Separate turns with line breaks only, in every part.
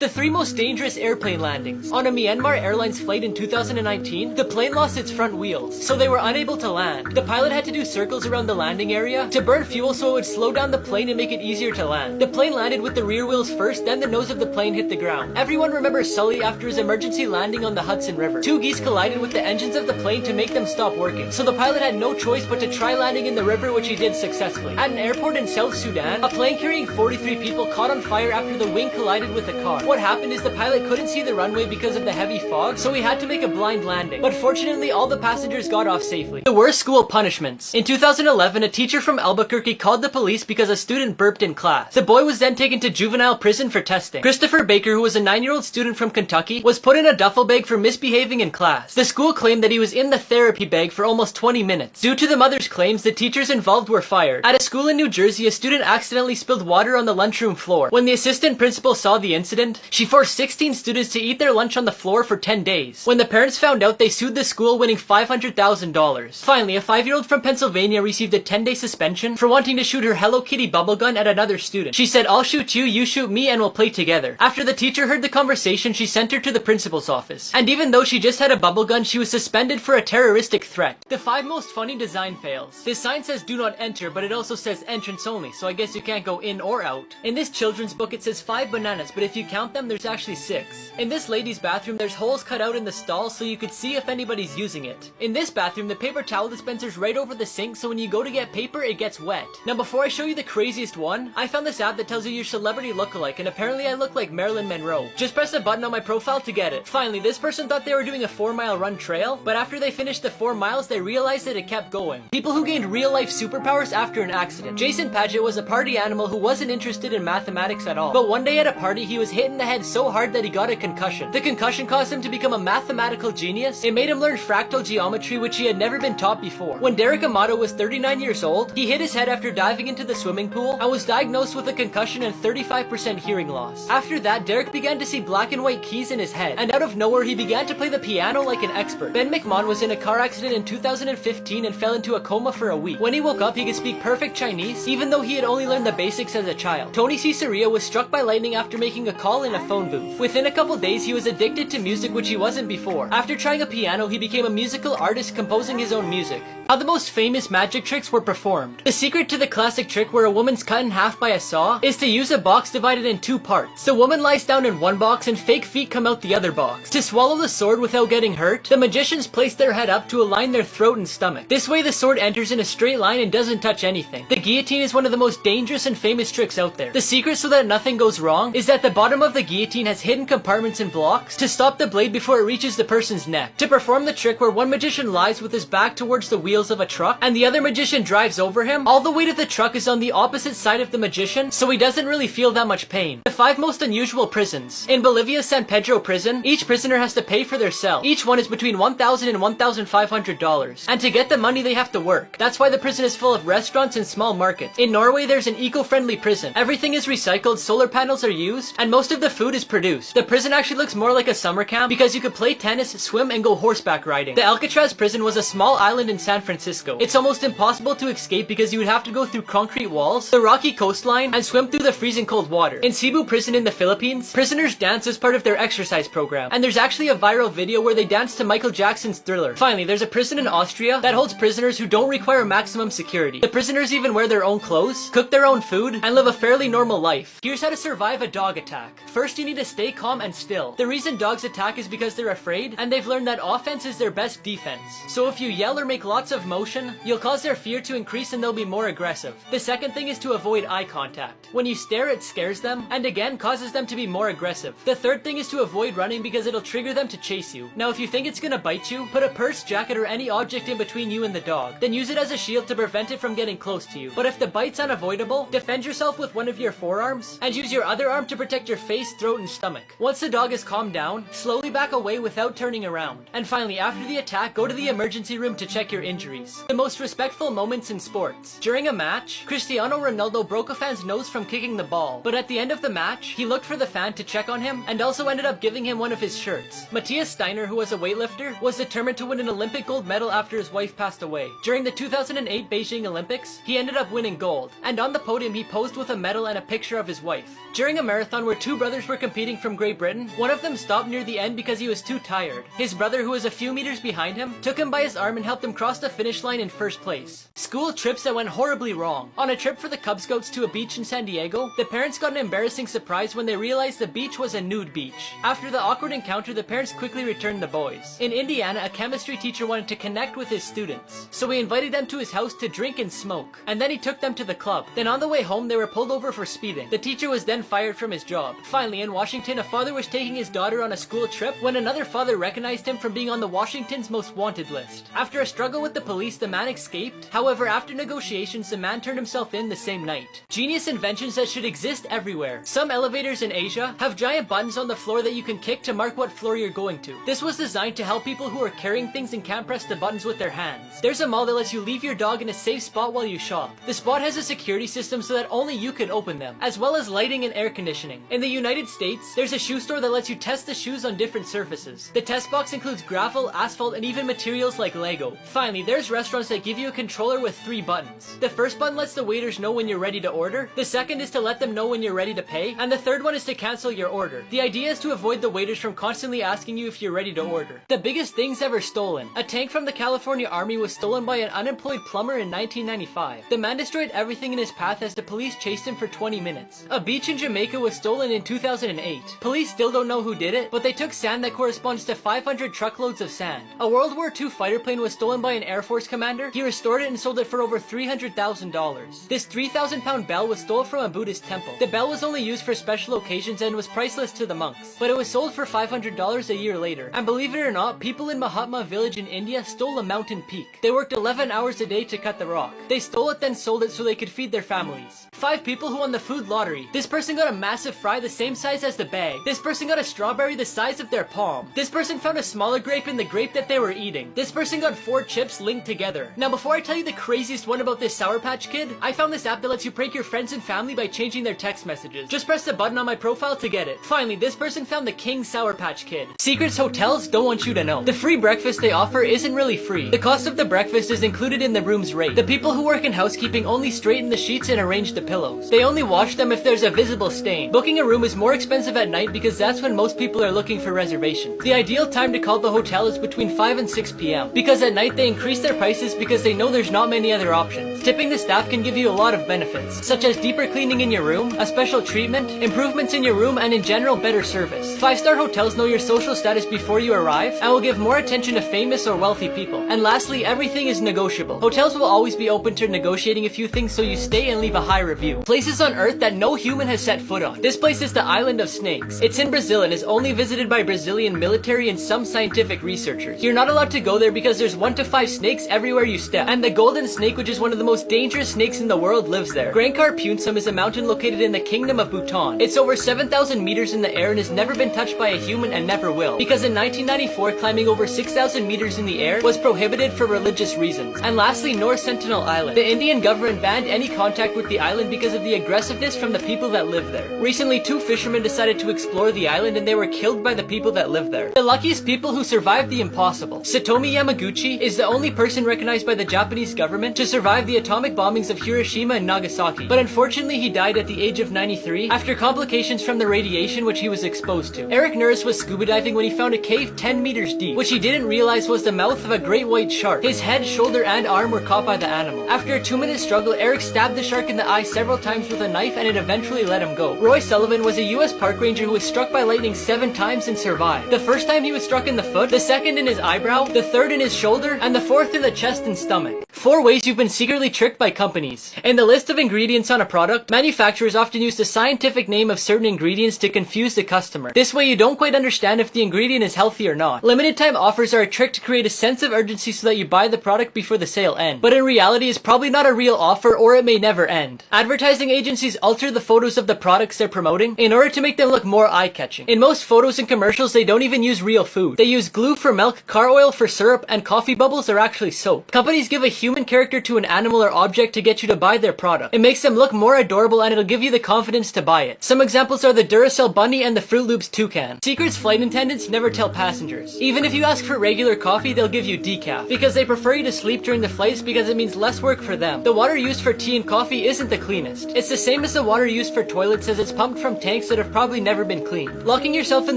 The three most dangerous airplane landings. On a Myanmar Airlines flight in 2019, the plane lost its front wheels, so they were unable to land. The pilot had to do circles around the landing area to burn fuel so it would slow down the plane and make it easier to land. The plane landed with the rear wheels first, then the nose of the plane hit the ground. Everyone remembers Sully after his emergency landing on the Hudson River. Two geese collided with the engines of the plane to make them stop working, so the pilot had no choice but to try landing in the river, which he did successfully. At an airport in South Sudan, a plane carrying 43 people caught on fire after the wing collided with a car. What happened is the pilot couldn't see the runway because of the heavy fog, so he had to make a blind landing. But fortunately, all the passengers got off safely. The worst school punishments. In 2011, a teacher from Albuquerque called the police because a student burped in class. The boy was then taken to juvenile prison for testing. Christopher Baker, who was a 9-year-old student from Kentucky, was put in a duffel bag for misbehaving in class. The school claimed that he was in the therapy bag for almost 20 minutes. Due to the mother's claims, the teachers involved were fired. At a school in New Jersey, a student accidentally spilled water on the lunchroom floor. When the assistant principal saw the incident, she forced 16 students to eat their lunch on the floor for 10 days. When the parents found out, they sued the school, winning $500,000. Finally, a 5-year-old from Pennsylvania received a 10-day suspension for wanting to shoot her Hello Kitty bubble gun at another student. She said, "I'll shoot you, you shoot me, and we'll play together." After the teacher heard the conversation, she sent her to the principal's office. And even though she just had a bubble gun, she was suspended for a terroristic threat. The 5 most funny design fails. This sign says "Do not enter," but it also says "entrance only," so I guess you can't go in or out. In this children's book, it says 5 bananas, but if you count them, there's actually 6. In this lady's bathroom, there's holes cut out in the stall so you could see if anybody's using it. In this bathroom, the paper towel dispenser's right over the sink, so when you go to get paper, it gets wet. Now before I show you the craziest one, I found this app that tells you your celebrity lookalike, and apparently I look like Marilyn Monroe. Just press a button on my profile to get it. Finally, this person thought they were doing a 4-mile run trail, but after they finished the 4 miles, they realized that it kept going. People who gained real-life superpowers after an accident. Jason Paget was a party animal who wasn't interested in mathematics at all, but one day at a party, he was hit in the head so hard that he got a concussion. The concussion caused him to become a mathematical genius. It made him learn fractal geometry, which he had never been taught before. When Derek Amato was 39 years old, he hit his head after diving into the swimming pool and was diagnosed with a concussion and 35% hearing loss. After that, Derek began to see black and white keys in his head, and out of nowhere, he began to play the piano like an expert. Ben McMahon was in a car accident in 2015 and fell into a coma for a week. When he woke up, he could speak perfect Chinese, even though he had only learned the basics as a child. Tony Ciceria was struck by lightning after making a call in a phone booth. Within a couple days, he was addicted to music, which he wasn't before. After trying a piano, he became a musical artist, composing his own music. How the most famous magic tricks were performed. The secret to the classic trick where a woman's cut in half by a saw is to use a box divided in 2 parts. The woman lies down in one box and fake feet come out the other box. To swallow the sword without getting hurt, the magicians place their head up to align their throat and stomach. This way the sword enters in a straight line and doesn't touch anything. The guillotine is one of the most dangerous and famous tricks out there. The secret so that nothing goes wrong is that the bottom of the guillotine has hidden compartments and blocks to stop the blade before it reaches the person's neck. To perform the trick where one magician lies with his back towards the wheels of a truck and the other magician drives over him, all the weight of the truck is on the opposite side of the magician, so he doesn't really feel that much pain. The 5 most unusual prisons. In Bolivia's San Pedro prison, each prisoner has to pay for their cell. Each one is between $1,000 and $1,500. And to get the money, they have to work. That's why the prison is full of restaurants and small markets. In Norway, there's an eco-friendly prison. Everything is recycled, solar panels are used, and most of the food is produced. The prison actually looks more like a summer camp because you could play tennis, swim, and go horseback riding. The Alcatraz prison was a small island in San Francisco. It's almost impossible to escape because you would have to go through concrete walls, the rocky coastline, and swim through the freezing cold water. In Cebu prison in the Philippines, prisoners dance as part of their exercise program, and there's actually a viral video where they dance to Michael Jackson's Thriller. Finally, there's a prison in Austria that holds prisoners who don't require maximum security. The prisoners even wear their own clothes, cook their own food, and live a fairly normal life. Here's how to survive a dog attack. First, you need to stay calm and still. The reason dogs attack is because they're afraid, and they've learned that offense is their best defense. So if you yell or make lots of motion, you'll cause their fear to increase and they'll be more aggressive. The second thing is to avoid eye contact. When you stare, it scares them, and again causes them to be more aggressive. The third thing is to avoid running because it'll trigger them to chase you. Now if you think it's gonna bite you, put a purse, jacket, or any object in between you and the dog. Then use it as a shield to prevent it from getting close to you. But if the bite's unavoidable, defend yourself with one of your forearms, and use your other arm to protect your face, throat, and stomach. Once the dog is calmed down, slowly back away without turning around. And finally, after the attack, go to the emergency room to check your injuries. injuries. The most respectful moments in sports. During a match, Cristiano Ronaldo broke a fan's nose from kicking the ball, but at the end of the match, he looked for the fan to check on him and also ended up giving him one of his shirts. Matthias Steiner, who was a weightlifter, was determined to win an Olympic gold medal after his wife passed away. During the 2008 Beijing Olympics, he ended up winning gold, and on the podium he posed with a medal and a picture of his wife. During a marathon where two brothers were competing from Great Britain, one of them stopped near the end because he was too tired. His brother, who was a few meters behind him, took him by his arm and helped him cross the finish line in first place. School trips that went horribly wrong. On a trip for the Cub Scouts to a beach in San Diego, the parents got an embarrassing surprise when they realized the beach was a nude beach. After the awkward encounter, the parents quickly returned the boys. In Indiana, a chemistry teacher wanted to connect with his students, so he invited them to his house to drink and smoke, and then he took them to the club. Then on the way home, they were pulled over for speeding. The teacher was then fired from his job. Finally, in Washington, a father was taking his daughter on a school trip when another father recognized him from being on the Washington's most wanted list. After a struggle with the police, the man escaped. However, after negotiations, the man turned himself in the same night. Genius inventions that should exist everywhere. Some elevators in Asia have giant buttons on the floor that you can kick to mark what floor you're going to. This was designed to help people who are carrying things and can't press the buttons with their hands. There's a mall that lets you leave your dog in a safe spot while you shop. The spot has a security system so that only you can open them, as well as lighting and air conditioning. In the United States, there's a shoe store that lets you test the shoes on different surfaces. The test box includes gravel, asphalt, and even materials like Lego. Finally, there's restaurants that give you a controller with 3 buttons. The first button lets the waiters know when you're ready to order, the second is to let them know when you're ready to pay, and the third one is to cancel your order. The idea is to avoid the waiters from constantly asking you if you're ready to order. The biggest things ever stolen. A tank from the California Army was stolen by an unemployed plumber in 1995. The man destroyed everything in his path as the police chased him for 20 minutes. A beach in Jamaica was stolen in 2008. Police still don't know who did it, but they took sand that corresponds to 500 truckloads of sand. A World War II fighter plane was stolen by an Air Force commander. He restored it and sold it for over $300,000. This 3,000-pound bell was stolen from a Buddhist temple. The bell was only used for special occasions and was priceless to the monks, but it was sold for $500 a year later. And believe it or not, people in Mahatma village in India stole a mountain peak. They worked 11 hours a day to cut the rock. They stole it then sold it so they could feed their families. 5 people who won the food lottery. This person got a massive fry the same size as the bag. This person got a strawberry the size of their palm. This person found a smaller grape in the grape that they were eating. This person got 4 chips linked together. Now before I tell you the craziest one about this Sour Patch Kid, I found this app that lets you prank your friends and family by changing their text messages. Just press the button on my profile to get it. Finally, this person found the King Sour Patch Kid. Secrets hotels don't want you to know. The free breakfast they offer isn't really free. The cost of the breakfast is included in the room's rate. The people who work in housekeeping only straighten the sheets and arrange the pillows. They only wash them if there's a visible stain. Booking a room is more expensive at night because that's when most people are looking for reservations. The ideal time to call the hotel is between 5 and 6 p.m. because at night they increase their prices because they know there's not many other options. Tipping the staff can give you a lot of benefits, such as deeper cleaning in your room, a special treatment, improvements in your room, and in general better service. 5-star hotels know your social status before you arrive and will give more attention to famous or wealthy people. And lastly, everything is negotiable. Hotels will always be open to negotiating a few things so you stay and leave a high review. Places on Earth that no human has set foot on. This place is the Island of Snakes. It's in Brazil and is only visited by Brazilian military and some scientific researchers. You're not allowed to go there because there's 1 to 5 snakes everywhere you step. And the golden snake, which is one of the most dangerous snakes in the world, lives there. Grand Carpunsum is a mountain located in the Kingdom of Bhutan. It's over 7,000 meters in the air and has never been touched by a human and never will. Because in 1994, climbing over 6,000 meters in the air was prohibited for religious reasons. And lastly, North Sentinel Island. The Indian government banned any contact with the island because of the aggressiveness from the people that live there. Recently, 2 fishermen decided to explore the island and they were killed by the people that live there. The luckiest people who survived the impossible. Satomi Yamaguchi is the only person recognized by the Japanese government to survive the atomic bombings of Hiroshima and Nagasaki. But unfortunately, he died at the age of 93 after complications from the radiation which he was exposed to. Eric Norris was scuba diving when he found a cave 10 meters deep, which he didn't realize was the mouth of a great white shark. His head, shoulder, and arm were caught by the animal. After a 2-minute struggle, Eric stabbed the shark in the eye several times with a knife and it eventually let him go. Roy Sullivan was a US park ranger who was struck by lightning 7 times and survived. The first time he was struck in the foot, the second in his eyebrow, the third in his shoulder, and the fourth in the chest and stomach. 4 ways you've been secretly easily tricked by companies. In the list of ingredients on a product, manufacturers often use the scientific name of certain ingredients to confuse the customer. This way you don't quite understand if the ingredient is healthy or not. Limited time offers are a trick to create a sense of urgency so that you buy the product before the sale ends. But in reality, it's probably not a real offer, or it may never end. Advertising agencies alter the photos of the products they're promoting in order to make them look more eye-catching. In most photos and commercials, they don't even use real food. They use glue for milk, car oil for syrup, and coffee bubbles are actually soap. Companies give a human character to an animal or object to get you to buy their product. It makes them look more adorable and it'll give you the confidence to buy it. Some examples are the Duracell bunny and the Fruit Loops toucan. Secrets flight attendants never tell passengers. Even if you ask for regular coffee, they'll give you decaf, because they prefer you to sleep during the flights because it means less work for them. The water used for tea and coffee isn't the cleanest. It's the same as the water used for toilets, as it's pumped from tanks that have probably never been cleaned. Locking yourself in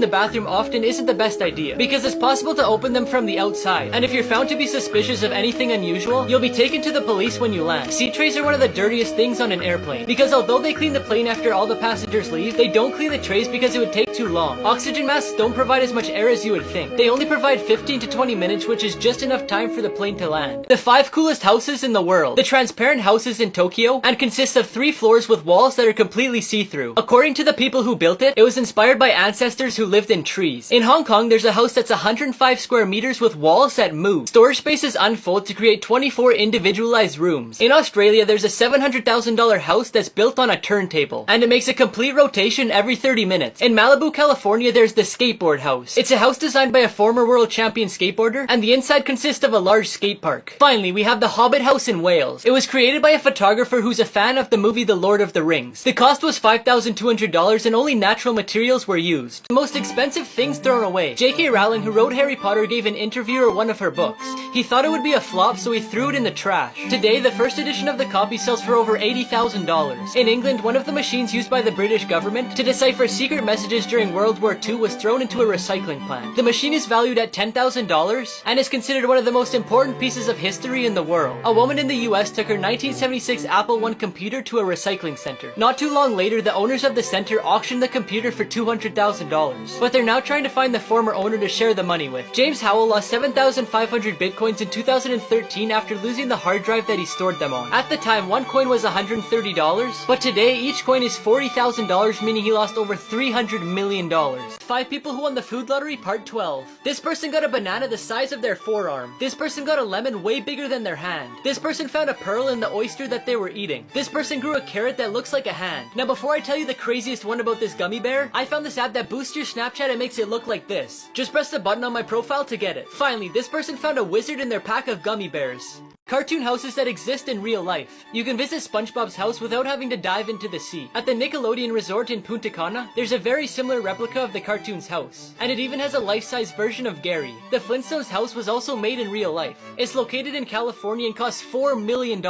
the bathroom often isn't the best idea, because it's possible to open them from the outside, and if you're found to be suspicious of anything unusual, you'll be taken to the police when you land. Seat trays are one of the dirtiest things on an airplane, because although they clean the plane after all the passengers leave, they don't clean the trays because it would take too long. Oxygen masks don't provide as much air as you would think. They only provide 15 to 20 minutes, which is just enough time for the plane to land. The 5 coolest houses in the world. The transparent house is in Tokyo and consists of 3 floors with walls that are completely see-through. According to the people who built it, it was inspired by ancestors who lived in trees. In Hong Kong, there's a house that's 105 square meters with walls that move. Storage spaces unfold to create 24 individualized rooms. In Australia, there's a $700,000 house that's built on a turntable, and it makes a complete rotation every 30 minutes. In Malibu, California, there's the skateboard house. It's a house designed by a former world champion skateboarder, and the inside consists of a large skate park. Finally, we have the Hobbit house in Wales. It was created by a photographer who's a fan of the movie The Lord of the Rings. The cost was $5,200 and only natural materials were used. The most expensive things thrown away. J.K. Rowling, who wrote Harry Potter, gave an interviewer one of her books. He thought it would be a flop, so he threw it in the trash. Today, the first edition of the copy sells for over $80,000. In England, one of the machines used by the British government to decipher secret messages during World War II was thrown into a recycling plant. The machine is valued at $10,000 and is considered one of the most important pieces of history in the world. A woman in the US took her 1976 Apple I computer to a recycling center. Not too long later, the owners of the center auctioned the computer for $200,000, but they're now trying to find the former owner to share the money with. James Howell lost 7,500 bitcoins in 2013 after losing the hard drive that he stored them on. At the time, one coin was $130, but today each coin is $40,000, meaning he lost over $300 million. 5 people who won the food lottery, part 12. This person got a banana the size of their forearm. This person got a lemon way bigger than their hand. This person found a pearl in the oyster that they were eating. This person grew a carrot that looks like a hand. Now before I tell you the craziest one about this gummy bear, I found this app that boosts your Snapchat and makes it look like this. Just press the button on my profile to get it. Finally, this person found a wizard in their pack of gummy bears. Cartoon houses that exist in real life. You can visit SpongeBob's house without having to dive into the sea. At the Nickelodeon Resort in Punta Cana, there's a very similar replica of the cartoon's house, and it even has a life-size version of Gary. The Flintstones house was also made in real life. It's located in California and costs $4 million.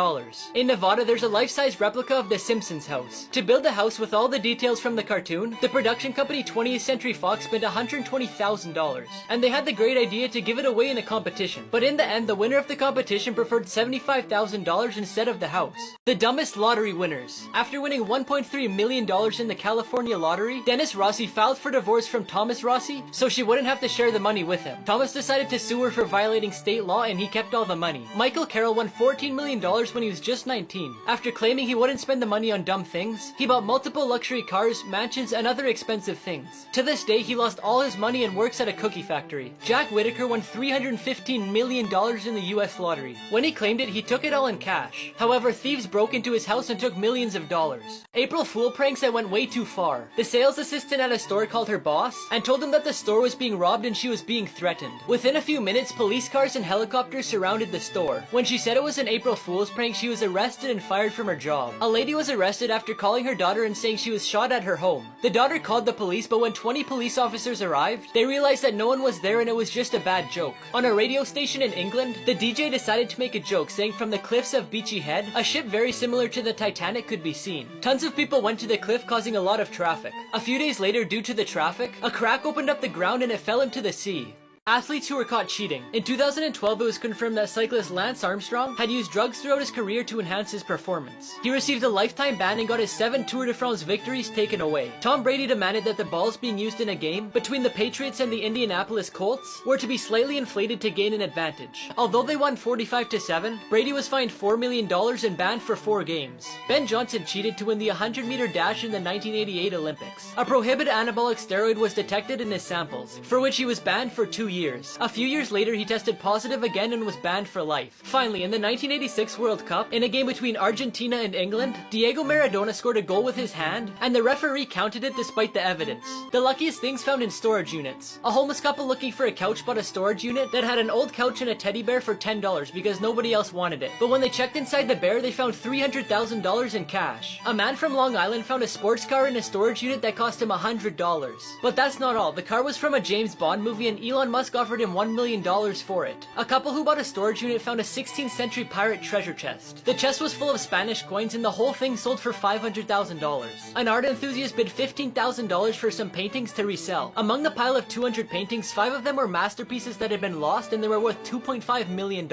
In Nevada, there's a life-size replica of the Simpsons house. To build the house with all the details from the cartoon, the production company 20th Century Fox spent $120,000, and they had the great idea to give it away in a competition. But in the end, the winner of the competition preferred $75,000 instead of the house. The dumbest lottery winners. After winning $1.3 million in the California lottery, Dennis Rossi filed for divorce from Thomas Rossi so she wouldn't have to share the money with him. Thomas decided to sue her for violating state law and he kept all the money. Michael Carroll won $14 million when he was just 19. After claiming he wouldn't spend the money on dumb things, he bought multiple luxury cars, mansions, and other expensive things. To this day, he lost all his money and works at a cookie factory. Jack Whitaker won $315 million in the US lottery. When he claimed it, he took it all in cash. However, thieves broke into his house and took millions of dollars. April Fool pranks that went way too far. The sales assistant at a store called her boss and told him that the store was being robbed and she was being threatened. Within a few minutes, police cars and helicopters surrounded the store. When she said it was an April Fool's prank, she was arrested and fired from her job. A lady was arrested after calling her daughter and saying she was shot at her home. The daughter called the police, but when 20 police officers arrived, they realized that no one was there and it was just a bad joke. On a radio station in England, the DJ decided to make a joke, saying from the cliffs of Beachy Head, a ship very similar to the Titanic could be seen. Tons of people went to the cliff, causing a lot of traffic. A few days later, due to the traffic, a crack opened up the ground and it fell into the sea. Athletes who were caught cheating. In 2012, it was confirmed that cyclist Lance Armstrong had used drugs throughout his career to enhance his performance. He received a lifetime ban and got his 7 Tour de France victories taken away. Tom Brady demanded that the balls being used in a game between the Patriots and the Indianapolis Colts were to be slightly inflated to gain an advantage. Although they won 45-7, Brady was fined $4 million and banned for 4 games. Ben Johnson cheated to win the 100-meter dash in the 1988 Olympics. A prohibited anabolic steroid was detected in his samples, for which he was banned for 2 years. A few years later, he tested positive again and was banned for life. Finally, in the 1986 World Cup, in a game between Argentina and England, Diego Maradona scored a goal with his hand, and the referee counted it despite the evidence. The luckiest things found in storage units. A homeless couple looking for a couch bought a storage unit that had an old couch and a teddy bear for $10 because nobody else wanted it. But when they checked inside the bear, they found $300,000 in cash. A man from Long Island found a sports car in a storage unit that cost him $100. But that's not all. The car was from a James Bond movie and Elon Musk offered him $1 million for it. A couple who bought a storage unit found a 16th century pirate treasure chest. The chest was full of Spanish coins and the whole thing sold for $500,000. An art enthusiast bid $15,000 for some paintings to resell. Among the pile of 200 paintings, 5 of them were masterpieces that had been lost and they were worth $2.5 million.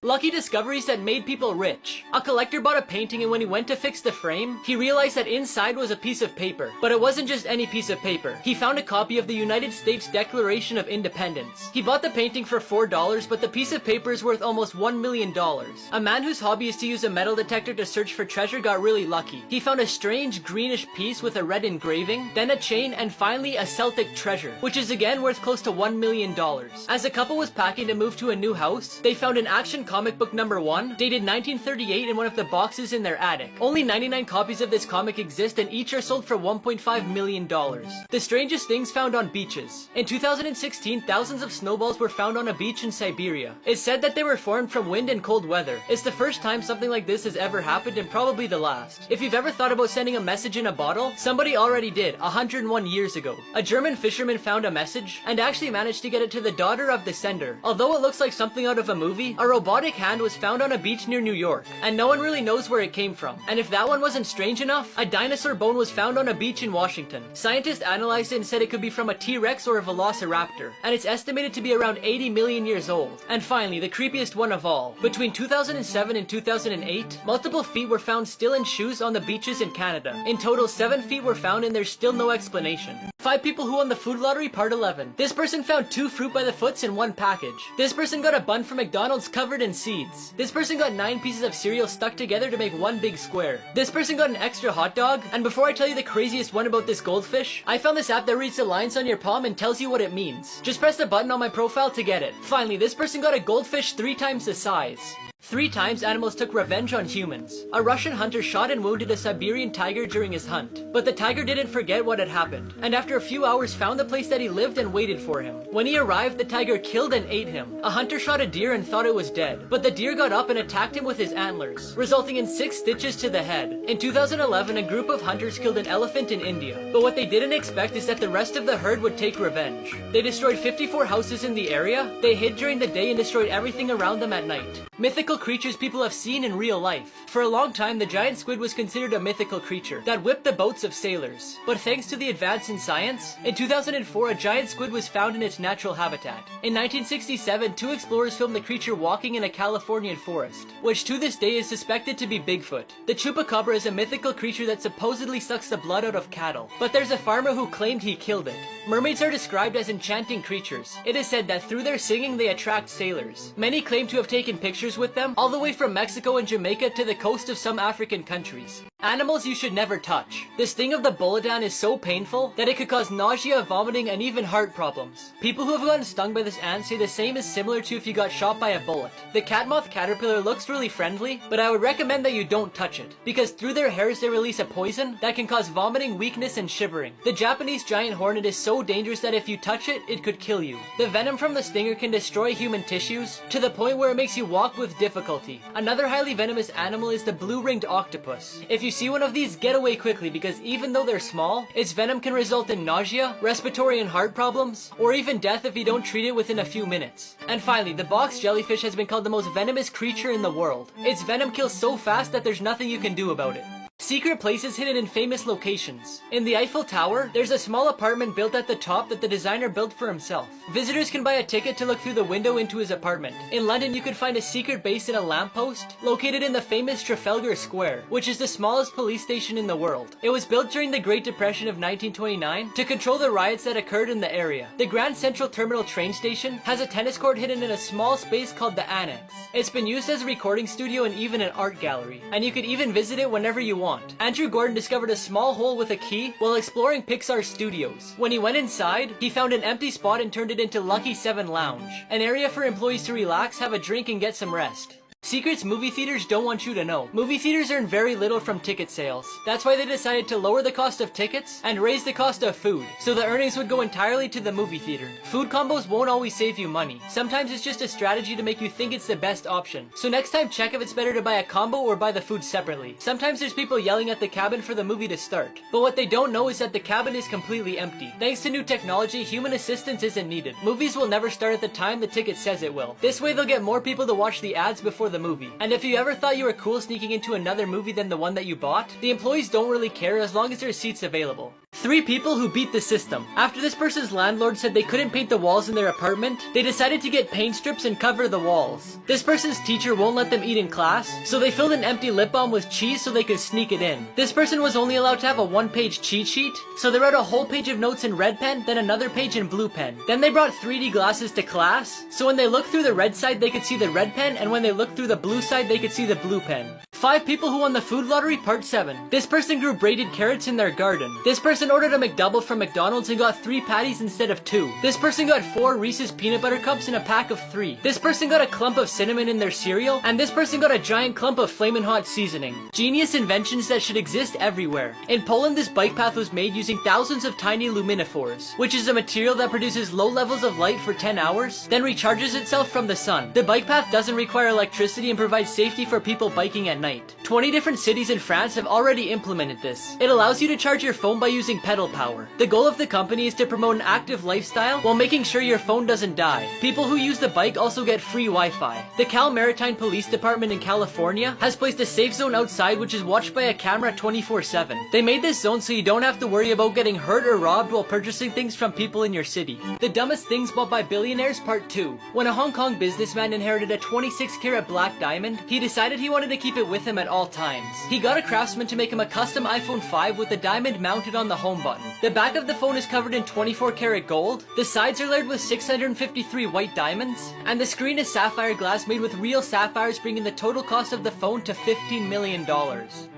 Lucky discoveries that made people rich. A collector bought a painting and when he went to fix the frame, he realized that inside was a piece of paper. But it wasn't just any piece of paper. He found a copy of the United States Declaration of Independence. He bought the painting for $4, but the piece of paper is worth almost $1 million. A man whose hobby is to use a metal detector to search for treasure got really lucky. He found a strange greenish piece with a red engraving, then a chain, and finally a Celtic treasure, which is again worth close to $1 million. As the couple was packing to move to a new house, they found an Action comic book #1, dated 1938 in one of the boxes in their attic. Only 99 copies of this comic exist and each are sold for $1.5 million. The strangest things found on beaches. In 2016, thousands of snowballs were found on a beach in Siberia. It's said that they were formed from wind and cold weather. It's the first time something like this has ever happened and probably the last. If you've ever thought about sending a message in a bottle, somebody already did, 101 years ago. A German fisherman found a message and actually managed to get it to the daughter of the sender. Although it looks like something out of a movie, a robotic hand was found on a beach near New York, and no one really knows where it came from. And if that one wasn't strange enough, a dinosaur bone was found on a beach in Washington. Scientists analyzed it and said it could be from a T-Rex or a Velociraptor, and it's estimated to be around 80 million years old. And finally, the creepiest one of all. Between 2007 and 2008, multiple feet were found still in shoes on the beaches in Canada. In total, 7 feet were found and there's still no explanation. 5 people who won the food lottery, part 11. This person found 2 fruit by the foots in 1 package. This person got a bun from McDonald's covered in seeds. This person got 9 pieces of cereal stuck together to make 1 big square. This person got an extra hot dog. And before I tell you the craziest one about this goldfish, I found this app that reads the lines on your palm and tells you what it means. Just press the button on my profile to get it. Finally, this person got a goldfish 3 times the size. 3 times animals took revenge on humans. A Russian hunter shot and wounded a Siberian tiger during his hunt. But the tiger didn't forget what had happened, and after a few hours found the place that he lived and waited for him. When he arrived, the tiger killed and ate him. A hunter shot a deer and thought it was dead, but the deer got up and attacked him with his antlers, resulting in 6 stitches to the head. In 2011, a group of hunters killed an elephant in India, but what they didn't expect is that the rest of the herd would take revenge. They destroyed 54 houses in the area, they hid during the day and destroyed everything around them at night. Mythical creatures people have seen in real life. For a long time, the giant squid was considered a mythical creature that whipped the boats of sailors. But thanks to the advance in science, in 2004 a giant squid was found in its natural habitat. In 1967, 2 explorers filmed the creature walking in a Californian forest, which to this day is suspected to be Bigfoot. The chupacabra is a mythical creature that supposedly sucks the blood out of cattle, but there's a farmer who claimed he killed it. Mermaids are described as enchanting creatures. It is said that through their singing they attract sailors. Many claim to have taken pictures with them, all the way from Mexico and Jamaica to the coast of some African countries. Animals you should never touch. The sting of the bolodan is so painful that it could cause nausea, vomiting, and even heart problems. People who have gotten stung by this ant say the same is similar to if you got shot by a bullet. The catmoth caterpillar looks really friendly, but I would recommend that you don't touch it, because through their hairs they release a poison that can cause vomiting, weakness, and shivering. The Japanese giant hornet is so dangerous that if you touch it, it could kill you. The venom from the stinger can destroy human tissues to the point where it makes you walk with difficulty. Another highly venomous animal is the blue-ringed octopus. If you see one of these, get away quickly, because even though they're small, its venom can result in nausea, respiratory and heart problems, or even death if you don't treat it within a few minutes. And finally, the box jellyfish has been called the most venomous creature in the world. Its venom kills so fast that there's nothing you can do about it. Secret places hidden in famous locations. In the Eiffel Tower, there's a small apartment built at the top that the designer built for himself. Visitors can buy a ticket to look through the window into his apartment. In London, you could find a secret base in a lamppost located in the famous Trafalgar Square, which is the smallest police station in the world. It was built during the Great Depression of 1929 to control the riots that occurred in the area. The Grand Central Terminal train station has a tennis court hidden in a small space called the Annex. It's been used as a recording studio and even an art gallery, and you could even visit it whenever you want. Andrew Gordon discovered a small hole with a key while exploring Pixar Studios. When he went inside, he found an empty spot and turned it into Lucky 7 Lounge, an area for employees to relax, have a drink, and get some rest. Secrets movie theaters don't want you to know. Movie theaters earn very little from ticket sales. That's why they decided to lower the cost of tickets and raise the cost of food, so the earnings would go entirely to the movie theater. Food combos won't always save you money. Sometimes it's just a strategy to make you think it's the best option. So next time, check if it's better to buy a combo or buy the food separately. Sometimes there's people yelling at the cabin for the movie to start, but what they don't know is that the cabin is completely empty. Thanks to new technology, human assistance isn't needed. Movies will never start at the time the ticket says it will. This way they'll get more people to watch the ads before the movie. And if you ever thought you were cool sneaking into another movie than the one that you bought, the employees don't really care as long as there are seats available. 3 people who beat the system. After this person's landlord said they couldn't paint the walls in their apartment, they decided to get paint strips and cover the walls. This person's teacher won't let them eat in class, so they filled an empty lip balm with cheese so they could sneak it in. This person was only allowed to have a 1-page cheat sheet, so they wrote a whole page of notes in red pen, then another page in blue pen. Then they brought 3D glasses to class, so when they looked through the red side they could see the red pen, and when they looked through the blue side they could see the blue pen. 5 people who won the food lottery part 7. This person grew braided carrots in their garden. This person ordered a McDouble from McDonald's and got 3 patties instead of 2. This person got 4 Reese's peanut butter cups in a pack of 3. This person got a clump of cinnamon in their cereal, and this person got a giant clump of flamin' hot seasoning. Genius inventions that should exist everywhere. In Poland, this bike path was made using thousands of tiny luminophores, which is a material that produces low levels of light for 10 hours, then recharges itself from the sun. The bike path doesn't require electricity and provides safety for people biking at night. 20 different cities in France have already implemented this. It allows you to charge your phone by using pedal power. The goal of the company is to promote an active lifestyle while making sure your phone doesn't die. People who use the bike also get free Wi-Fi. The Cal Maritime Police Department in California has placed a safe zone outside which is watched by a camera 24/7. They made this zone so you don't have to worry about getting hurt or robbed while purchasing things from people in your city. The dumbest things bought by billionaires part 2. When a Hong Kong businessman inherited a 26-carat black diamond, he decided he wanted to keep it with him at all times. He got a craftsman to make him a custom iPhone 5 with the diamond mounted on the home button. The back of the phone is covered in 24-karat gold, the sides are layered with 653 white diamonds, and the screen is sapphire glass made with real sapphires, bringing the total cost of the phone to $15 million.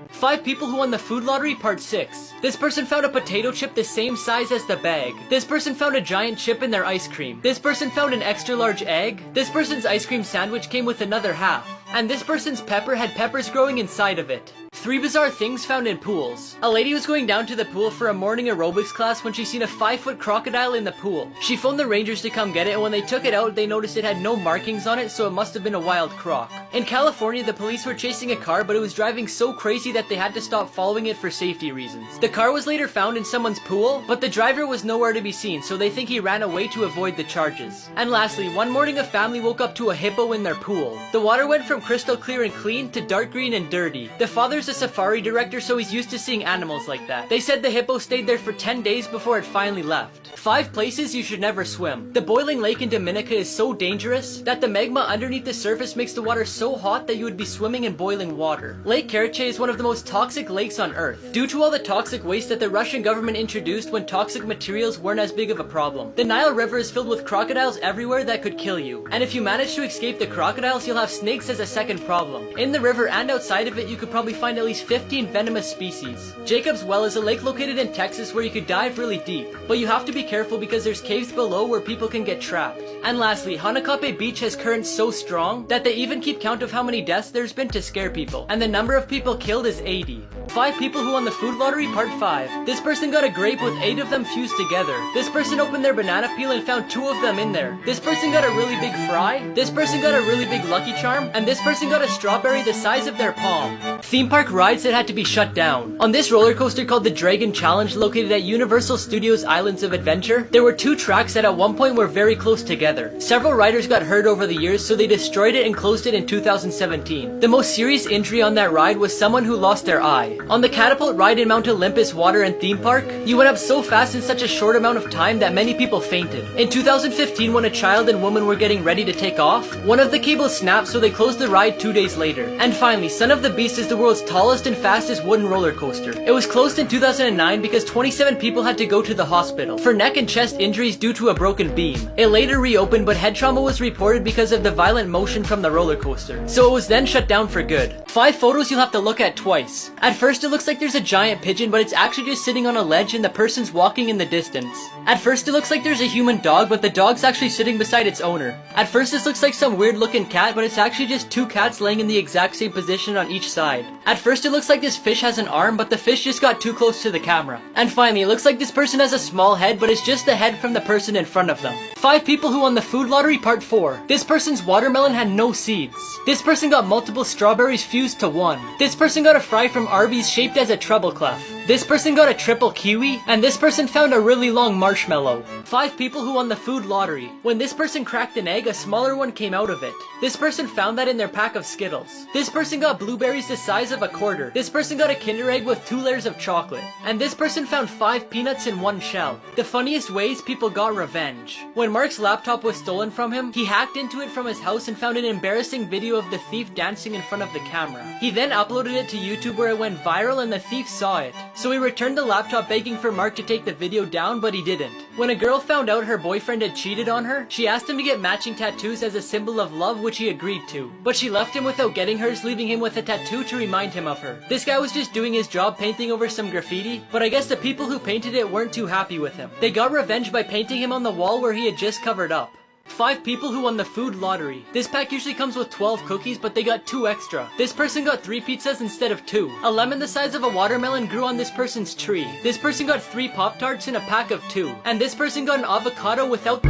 5 people who won the food lottery part 6. This person found a potato chip the same size as the bag. This person found a giant chip in their ice cream. This person found an extra large egg. This person's ice cream sandwich came with another half. And this person's pepper had peppers growing inside of it. 3 bizarre things found in pools. A lady was going down to the pool for a morning aerobics class when she seen a 5-foot crocodile in the pool. She phoned the rangers to come get it, and when they took it out, they noticed it had no markings on it, so it must have been a wild croc. In California, the police were chasing a car, but it was driving so crazy that they had to stop following it for safety reasons. The car was later found in someone's pool, but the driver was nowhere to be seen, so they think he ran away to avoid the charges. And lastly, one morning a family woke up to a hippo in their pool. The water went from crystal clear and clean to dark green and dirty. The father's a safari director, so he's used to seeing animals like that. They said the hippo stayed there for 10 days before it finally left. 5 places you should never swim. The boiling lake in Dominica is so dangerous that the magma underneath the surface makes the water so hot that you would be swimming in boiling water. Lake Karachay is one of the most toxic lakes on Earth, due to all the toxic waste that the Russian government introduced when toxic materials weren't as big of a problem. The Nile River is filled with crocodiles everywhere that could kill you, and if you manage to escape the crocodiles, you'll have snakes as a second problem. In the river and outside of it, you could probably find at least 15 venomous species. Jacob's Well is a lake located in Texas where you could dive really deep, but you have to be careful because there's caves below where people can get trapped. And lastly, Hanakape Beach has currents so strong that they even keep count of how many deaths there's been to scare people, and the number of people killed is 80. 5 people who won the food lottery part 5. This person got a grape with 8 of them fused together. This person opened their banana peel and found 2 of them in there. This person got a really big fry. This person got a really big Lucky Charm, and this person got a strawberry the size of their palm. Theme park rides that had to be shut down. On this roller coaster called the Dragon Challenge, located at Universal Studios Islands of Adventure, there were 2 tracks that at one point were very close together. Several riders got hurt over the years, so they destroyed it and closed it in 2017. The most serious injury on that ride was someone who lost their eye. On the catapult ride in Mount Olympus Water and Theme Park, you went up so fast in such a short amount of time that many people fainted. In 2015, when a child and woman were getting ready to take off, one of the cables snapped, so they closed the ride 2 days later. And finally, Son of the Beast is the world's tallest and fastest wooden roller coaster. It was closed in 2009 because 27 people had to go to the hospital for neck and chest injuries due to a broken beam. It later reopened, but head trauma was reported because of the violent motion from the roller coaster, so it was then shut down for good. 5 photos you'll have to look at twice. At first it looks like there's a giant pigeon, but it's actually just sitting on a ledge and the person's walking in the distance. At first it looks like there's a human dog, but the dog's actually sitting beside its owner. At first this looks like some weird looking cat, but it's actually just 2 cats laying in the exact same position on each side. At first it looks like this fish has an arm, but the fish just got too close to the camera. And finally, it looks like this person has a small head, but it's just the head from the person in front of them. 5 people who won the food lottery part 4. This person's watermelon had no seeds. This person got multiple strawberries fused to one. This person got a fry from Arby's shaped as a treble clef. This person got a triple kiwi, and this person found a really long marshmallow. 5 people who won the food lottery. When this person cracked an egg, a smaller one came out of it. This person found that in their pack of Skittles. This person got blueberries the size of a quarter. This person got a Kinder Egg with 2 layers of chocolate. And this person found 5 peanuts in 1 shell. The funniest ways people got revenge. When Mark's laptop was stolen from him, he hacked into it from his house and found an embarrassing video of the thief dancing in front of the camera. He then uploaded it to YouTube, where it went viral and the thief saw it. So he returned the laptop begging for Mark to take the video down, but he didn't. When a girl found out her boyfriend had cheated on her, she asked him to get matching tattoos as a symbol of love, which he agreed to. But she left him without getting hers, leaving him with a tattoo to remind him of her. This guy was just doing his job painting over some graffiti, but I guess the people who painted it weren't too happy with him. They got revenge by painting him on the wall where he had just covered up. 5 people who won the food lottery. This pack usually comes with 12 cookies, but they got 2 extra. This person got 3 pizzas instead of 2. A lemon the size of a watermelon grew on this person's tree. This person got 3 Pop-Tarts in a pack of 2. And this person got an avocado without